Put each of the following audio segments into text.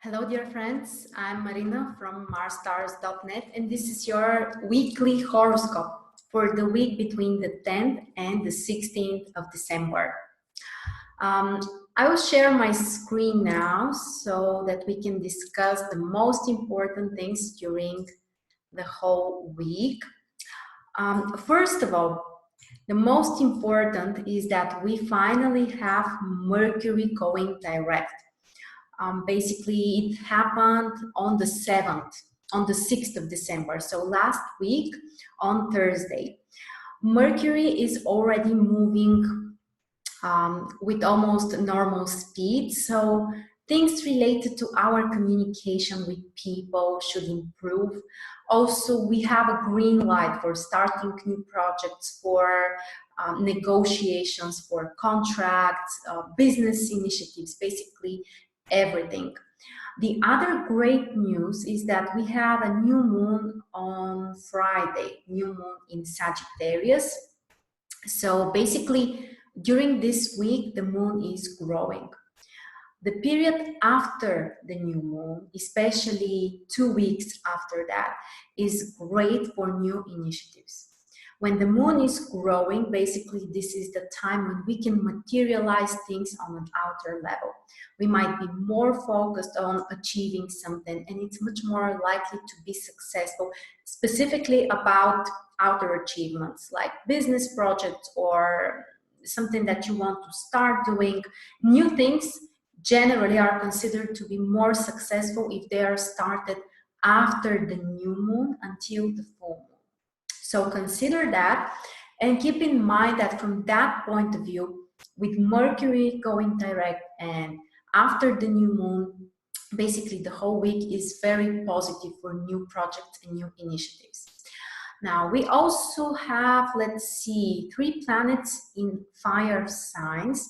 Hello, dear friends. I'm Marina from MarsStars.net, and this is your weekly horoscope for the week between the 10th and the 16th of December. Um, I will share my screen now so that we can discuss the most important things during the whole week. First of all, the most important is that we finally have Mercury going direct. Basically, it happened on the 7th, on the 6th of December. So last week on Thursday, Mercury is already moving with almost normal speed. So things related to our communication with people should improve. Also, we have a green light for starting new projects, for negotiations, for contracts, business initiatives, basically everything. The other great news is that we have a new moon on Friday, new moon in Sagittarius. So basically, during this week, the moon is growing. The period after the new moon, especially 2 weeks after that, is great for new initiatives. When the moon is growing, basically this is the time when we can materialize things on an outer level. We might be more focused on achieving something, and it's much more likely to be successful, specifically about outer achievements like business projects or something that you want to start doing. New things generally are considered to be more successful if they are started after the new moon until the full moon. So consider that, and keep in mind that from that point of view, with Mercury going direct and after the new moon, basically the whole week is very positive for new projects and new initiatives. Now, we also have, let's see, 3 planets in fire signs,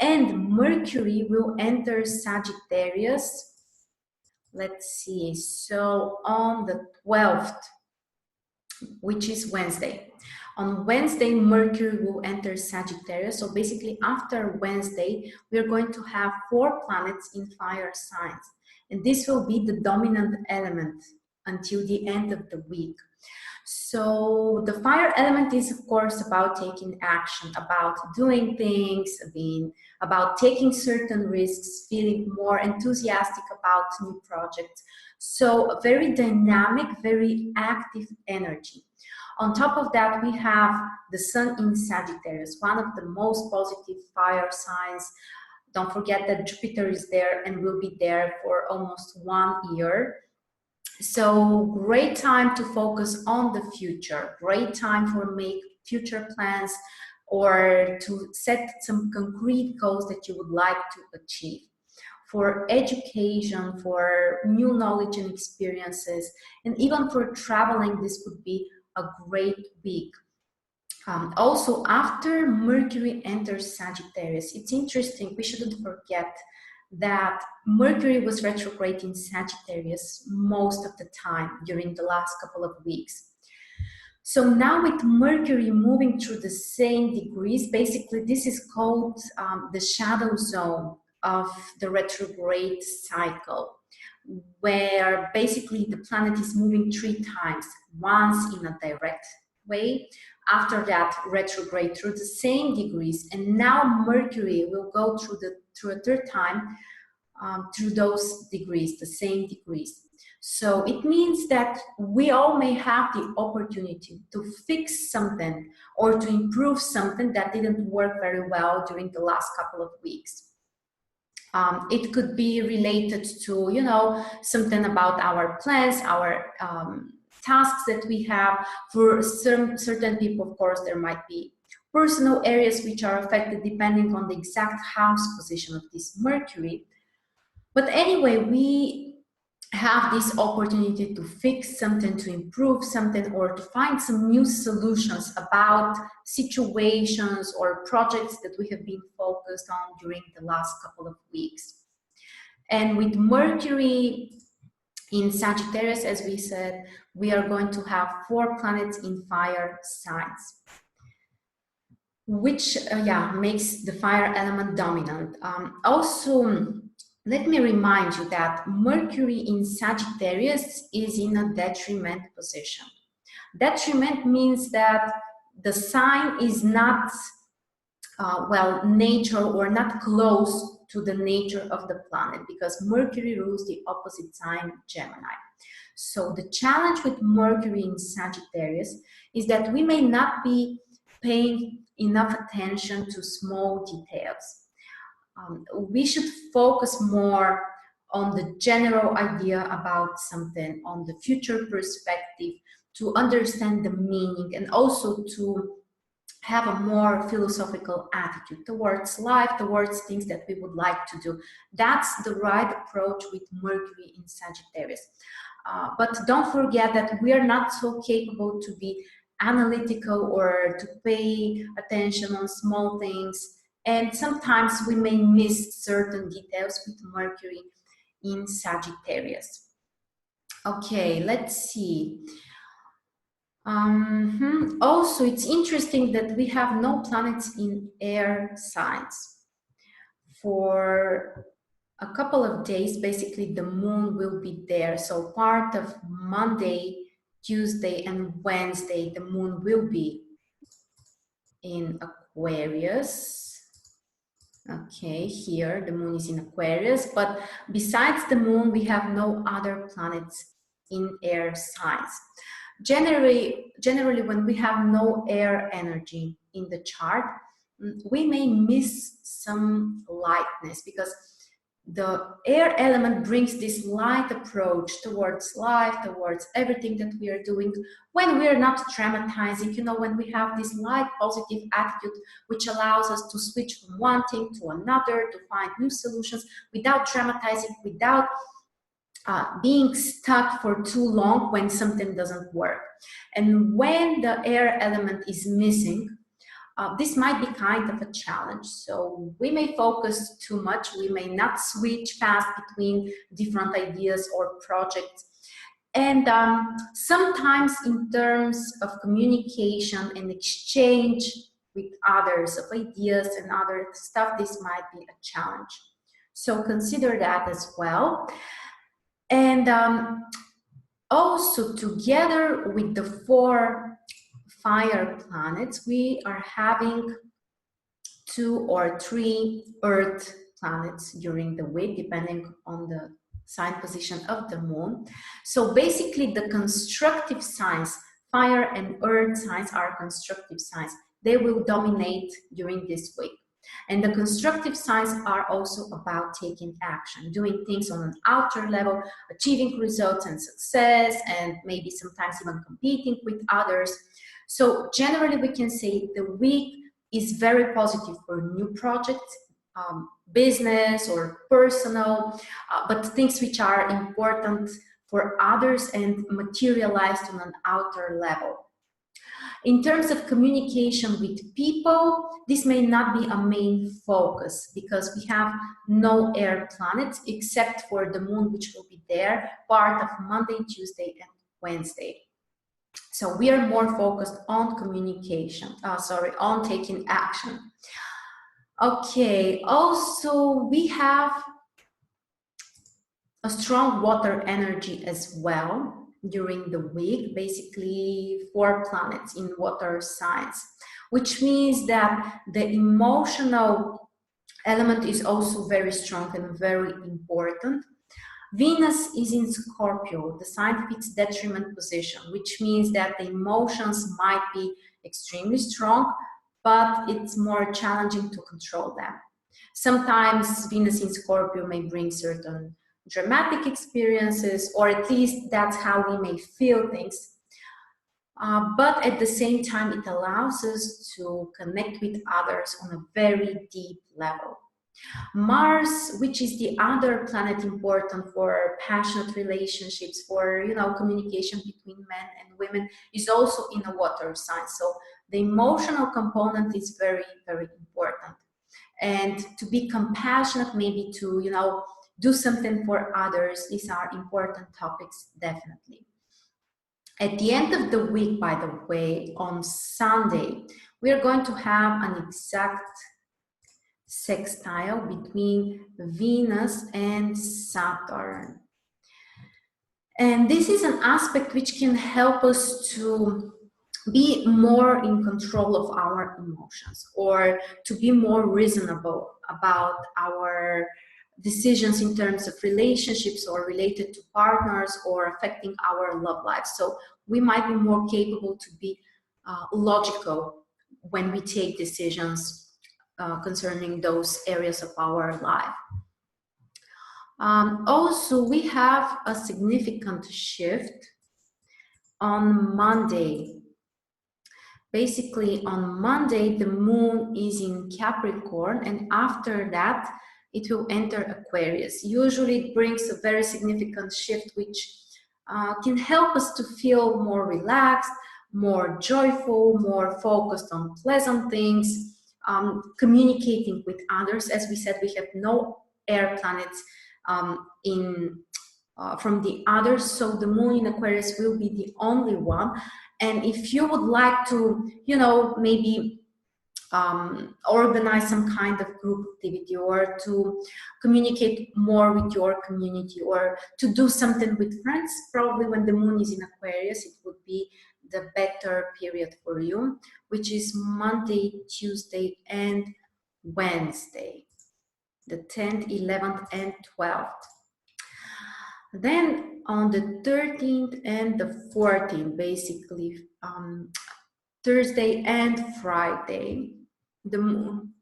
and Mercury will enter Sagittarius. Let's see, so on the 12th, which is Wednesday. On Wednesday, Mercury will enter Sagittarius. So basically, after Wednesday, we're going to have 4 planets in fire signs. And this will be the dominant element until the end of the week. So the fire element is, of course, about taking action, about doing things, about taking certain risks, feeling more enthusiastic about new projects. So a very dynamic, very active energy. On top of that, we have the Sun in Sagittarius, one of the most positive fire signs. Don't forget that Jupiter is there and will be there for almost 1 year. So great time to focus on the future, great time for make future plans or to set some concrete goals that you would like to achieve. For education, for new knowledge and experiences, and even for traveling, this would be a great week. Also, after Mercury enters Sagittarius, it's interesting, we shouldn't forget that Mercury was retrograde in Sagittarius most of the time during the last couple of weeks. So now with Mercury moving through the same degrees, basically this is called the shadow zone of the retrograde cycle, where basically the planet is moving 3 times, once in a direct way, after that retrograde through the same degrees, and now Mercury will go through a 3rd time through those degrees, the same degrees. So it means that we all may have the opportunity to fix something or to improve something that didn't work very well during the last couple of weeks. It could be related to, something about our plans, our tasks that we have. For certain people, of course, there might be personal areas which are affected depending on the exact house position of this Mercury. But anyway, we have this opportunity to fix something, to improve something, or to find some new solutions about situations or projects that we have been focused on during the last couple of weeks. And with Mercury in Sagittarius, as we said, we are going to have 4 planets in fire signs, which makes the fire element dominant. Also, let me remind you that Mercury in Sagittarius is in a detriment position. Detriment means that the sign is not, nature, or not close to the nature of the planet, because Mercury rules the opposite sign, Gemini. So the challenge with Mercury in Sagittarius is that we may not be paying enough attention to small details. We should focus more on the general idea about something, on the future perspective, to understand the meaning, and also to have a more philosophical attitude towards life, towards things that we would like to do. That's the right approach with Mercury in Sagittarius. But don't forget that we are not so capable to be analytical or to pay attention on small things. And sometimes we may miss certain details with Mercury in Sagittarius. Okay, let's see. Also, it's interesting that we have no planets in air signs. For a couple of days, basically, the moon will be there. So part of Monday, Tuesday, and Wednesday, the moon will be in Aquarius. Okay, here the moon is in Aquarius, but besides the moon, we have no other planets in air signs. Generally, when we have no air energy in the chart, we may miss some lightness, because the air element brings this light approach towards life, towards everything that we are doing, when we are not dramatizing, when we have this light, positive attitude, which allows us to switch from one thing to another, to find new solutions without dramatizing, without being stuck for too long when something doesn't work. And when the air element is missing, this might be kind of a challenge. So we may focus too much, we may not switch fast between different ideas or projects. And sometimes in terms of communication and exchange with others of ideas and other stuff, this might be a challenge. So consider that as well. And also, together with the 4 fire planets, we are having 2 or 3 earth planets during the week, depending on the sign position of the moon. So basically, the constructive signs, fire and earth signs, are constructive signs. They will dominate during this week. And the constructive signs are also about taking action, doing things on an outer level, achieving results and success, and maybe sometimes even competing with others. So generally, we can say the week is very positive for new projects, business or personal, but things which are important for others and materialized on an outer level. In terms of communication with people, this may not be a main focus, because we have no air planets except for the moon, which will be there part of Monday, Tuesday, and Wednesday. So we are more focused on communication, on taking action. Okay, also we have a strong water energy as well during the week, basically 4 planets in water signs, which means that the emotional element is also very strong and very important. Venus is in Scorpio, the sign of its detriment position, which means that the emotions might be extremely strong, but it's more challenging to control them. Sometimes Venus in Scorpio may bring certain dramatic experiences, or at least that's how we may feel things. But at the same time, it allows us to connect with others on a very deep level. Mars, which is the other planet important for passionate relationships, for communication between men and women, is also in a water sign. So the emotional component is very, very important. And to be compassionate, maybe to do something for others, these are important topics, definitely. At the end of the week, by the way, on Sunday, we are going to have an exact sextile between Venus and Saturn. And this is an aspect which can help us to be more in control of our emotions, or to be more reasonable about our decisions in terms of relationships or related to partners or affecting our love life. So we might be more capable to be logical when we take decisions concerning those areas of our life. Also, we have a significant shift on Monday. Basically, on Monday, the moon is in Capricorn, and after that, it will enter Aquarius. Usually, it brings a very significant shift, which can help us to feel more relaxed, more joyful, more focused on pleasant things, communicating with others. As we said, we have no air planets from the others, so the moon in Aquarius will be the only one. And if you would like to, maybe organize some kind of group activity, or to communicate more with your community, or to do something with friends, probably when the moon is in Aquarius, it would be the better period for you, which is Monday, Tuesday, and Wednesday, the 10th, 11th, and 12th. Then on the 13th and the 14th, basically Thursday and Friday, the moon,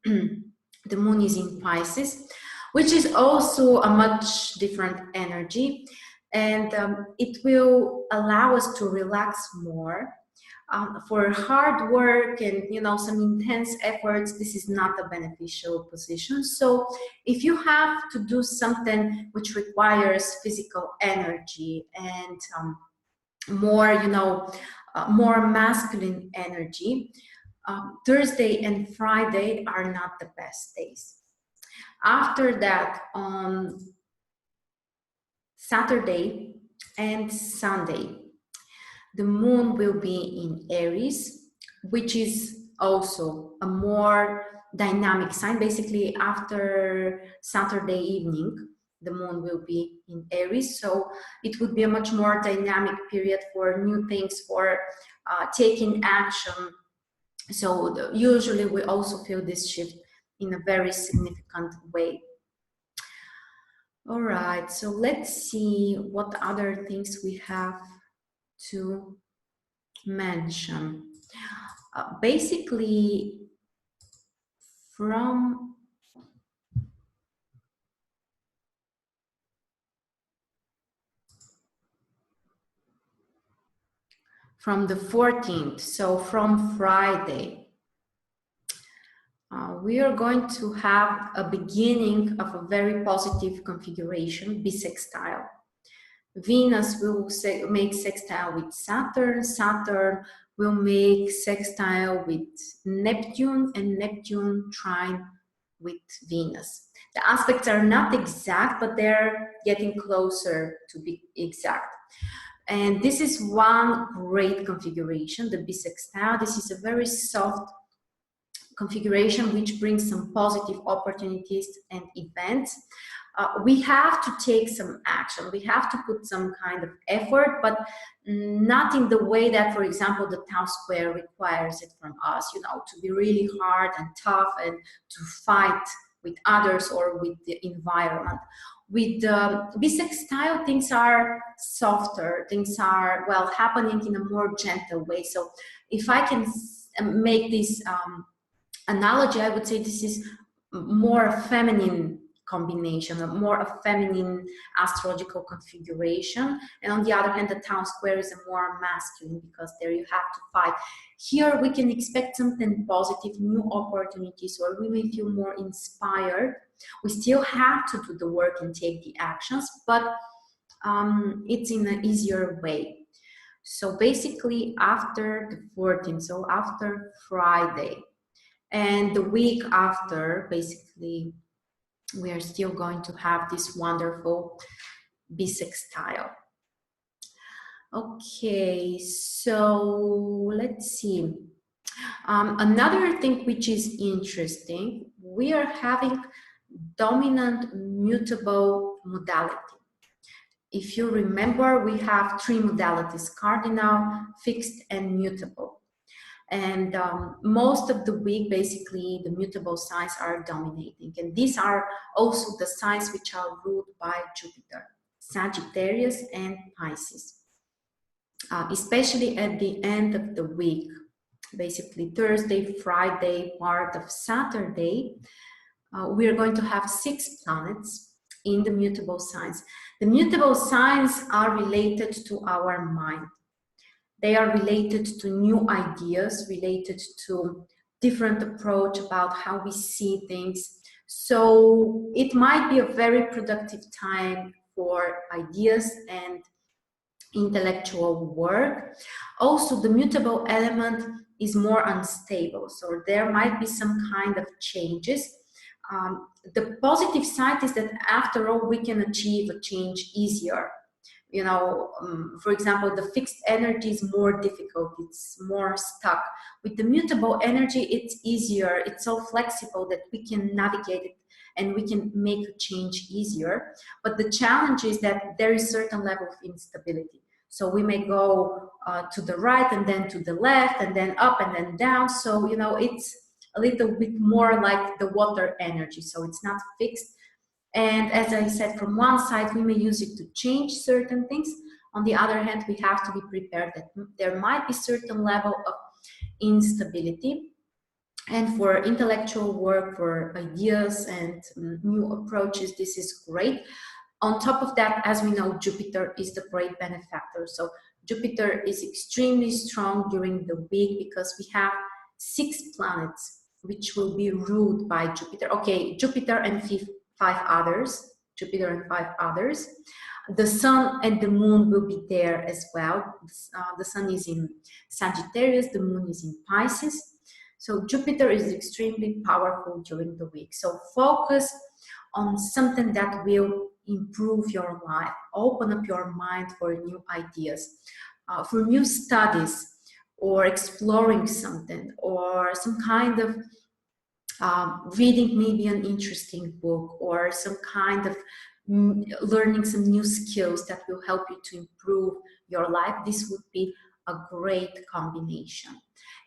the moon is in Pisces, which is also a much different energy, and it will allow us to relax more. For hard work and some intense efforts, this is not a beneficial position. So if you have to do something which requires physical energy and more more masculine energy, Thursday and Friday are not the best days. After that, on Saturday and Sunday, the moon will be in Aries, which is also a more dynamic sign. Basically, after Saturday evening, the moon will be in Aries, so it would be a much more dynamic period for new things, for taking action. So usually we also feel this shift in a very significant way. All right, so let's see what other things we have to mention. Basically, from the 14th, so from Friday, we are going to have a beginning of a very positive configuration, bisextile. Venus will make sextile with Saturn. Saturn will make sextile with Neptune, and Neptune trine with Venus. The aspects are not exact, but they're getting closer to be exact. And this is one great configuration, the bisextile. This is a very soft configuration which brings some positive opportunities and events. We have to take some action. We have to put some kind of effort, but not in the way that, for example, the Tau square requires it from us, to be really hard and tough and to fight with others or with the environment. With the bisextile, things are softer, things are, happening in a more gentle way. So if I can make this analogy, I would say this is more feminine combination, a more feminine astrological configuration. And on the other hand, the Tau square is a more masculine, because there you have to fight. Here we can expect something positive, new opportunities, or we may feel more inspired. We still have to do the work and take the actions, but it's in an easier way. So basically after the 14th, so after Friday, and the week after, basically, we are still going to have this wonderful bisextile. Okay, so let's see. Another thing which is interesting, we are having dominant mutable modality. If you remember, we have three modalities: cardinal, fixed, and mutable. And most of the week, basically, the mutable signs are dominating. And these are also the signs which are ruled by Jupiter: Sagittarius and Pisces. Especially at the end of the week, basically Thursday, Friday, part of Saturday, we are going to have 6 planets in the mutable signs. The mutable signs are related to our mind. They are related to new ideas, related to different approach about how we see things. So it might be a very productive time for ideas and intellectual work. Also, the mutable element is more unstable, so there might be some kind of changes. The positive side is that after all, we can achieve a change easier. You know, for example, the fixed energy is more difficult, it's more stuck. With the mutable energy, it's easier, it's so flexible that we can navigate it and we can make a change easier. But the challenge is that there is certain level of instability. So we may go to the right and then to the left and then up and then down. So, you know, it's a little bit more like the water energy. So it's not fixed. And as I said, from one side, we may use it to change certain things. On the other hand, we have to be prepared that there might be certain level of instability. And for intellectual work, for ideas and new approaches, this is great. On top of that, as we know, Jupiter is the great benefactor. So Jupiter is extremely strong during the week because we have 6 planets which will be ruled by Jupiter. Okay, Jupiter and 5 others. Jupiter and 5 others. The Sun and the Moon will be there as well. The Sun is in Sagittarius, the Moon is in Pisces. So Jupiter is extremely powerful during the week. So focus on something that will improve your life, open up your mind for new ideas, for new studies, or exploring something, or some kind of reading maybe an interesting book, or some kind of learning some new skills that will help you to improve your life. This would be a great combination.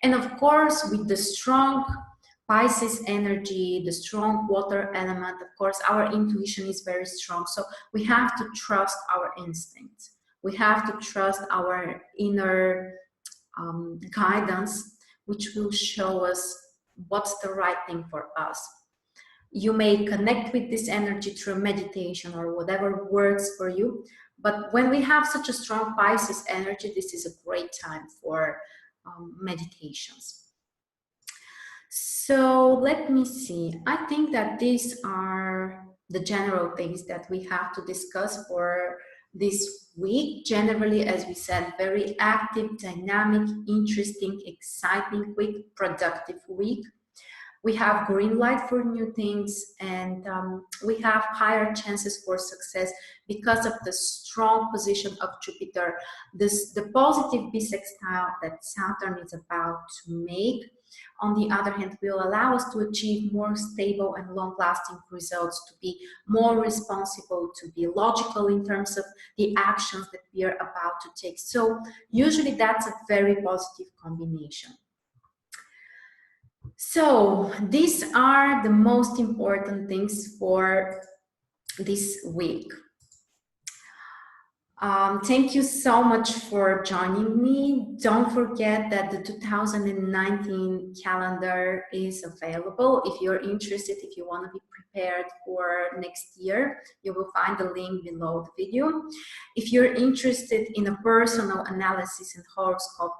And of course, with the strong Pisces energy, the strong water element, of course, our intuition is very strong. So we have to trust our instincts. We have to trust our inner guidance, which will show us what's the right thing for us. You may connect with this energy through meditation or whatever works for you. But when we have such a strong Pisces energy, this is a great time for meditations. So let me see. I think that these are the general things that we have to discuss for this week. Generally, as we said, very active, dynamic, interesting, exciting week, productive week. We have green light for new things, and we have higher chances for success because of the strong position of Jupiter. The positive bisextile that Saturn is about to make, on the other hand, will allow us to achieve more stable and long-lasting results, to be more responsible, to be logical in terms of the actions that we are about to take. So usually that's a very positive combination. So these are the most important things for this week. Thank you so much for joining me. Don't forget that the 2019 calendar is available. If you're interested, if you want to be prepared for next year, you will find the link below the video. If you're interested in a personal analysis and horoscope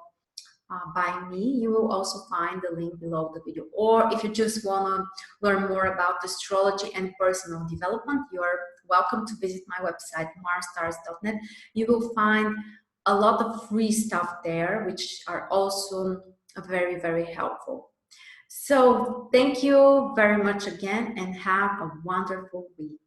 by me, you will also find the link below the video. Or if you just want to learn more about astrology and personal development, you're welcome to visit my website, marstars.net. You will find a lot of free stuff there, which are also very, very helpful. So thank you very much again, and have a wonderful week.